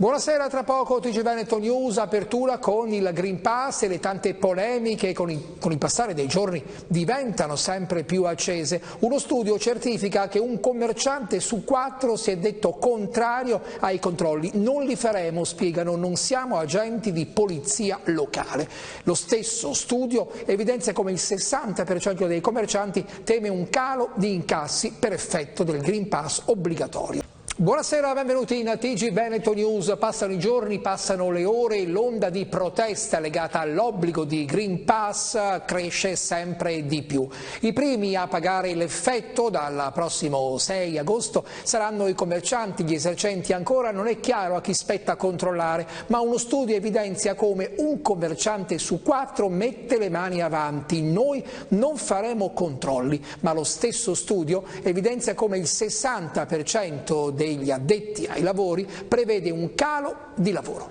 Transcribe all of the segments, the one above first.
Buonasera, tra poco TG Veneto News, apertura con il Green Pass e le tante polemiche con il passare dei giorni diventano sempre più accese. Uno studio certifica che un commerciante su 4 si è detto contrario ai controlli. Non li faremo, spiegano, non siamo agenti di polizia locale. Lo stesso studio evidenzia come il 60% dei commercianti teme un calo di incassi per effetto del Green Pass obbligatorio. Buonasera, benvenuti in TG Veneto News. Passano i giorni, passano le ore, l'onda di protesta legata all'obbligo di Green Pass cresce sempre di più. I primi a pagare l'effetto dal prossimo 6 agosto saranno i commercianti, gli esercenti. Ancora non è chiaro a chi spetta controllare, ma uno studio evidenzia come un commerciante su 4 mette le mani avanti. Noi non faremo controlli, ma lo stesso studio evidenzia come il 60% degli addetti ai lavori prevede un calo di lavoro.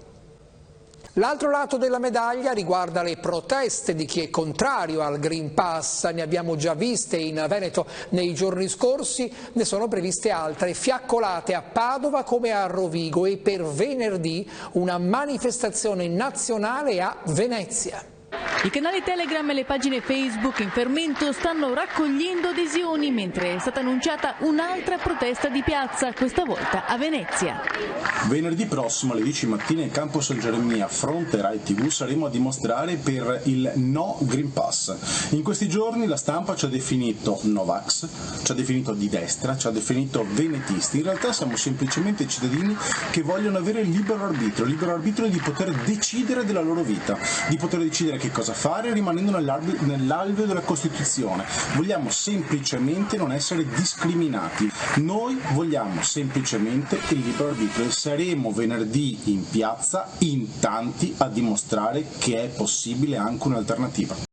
L'altro lato della medaglia riguarda le proteste di chi è contrario al Green Pass. Ne abbiamo già viste in Veneto nei giorni scorsi, ne sono previste altre, fiaccolate a Padova come a Rovigo, e per venerdì una manifestazione nazionale a Venezia. I canali Telegram e le pagine Facebook in fermento stanno raccogliendo adesioni, mentre è stata annunciata un'altra protesta di piazza, questa volta a Venezia. Venerdì prossimo alle 10 mattina in campo San Geremia, fronte Rai TV, saremo a dimostrare per il no Green Pass. In questi giorni la stampa ci ha definito Novax, ci ha definito di destra, ci ha definito venetisti. In realtà siamo semplicemente cittadini che vogliono avere il libero arbitrio di poter decidere della loro vita, di poter decidere che cosa fare rimanendo nell'alveo della Costituzione. Vogliamo semplicemente non essere discriminati. Noi vogliamo semplicemente il libero arbitrio e saremo venerdì in piazza in tanti a dimostrare che è possibile anche un'alternativa.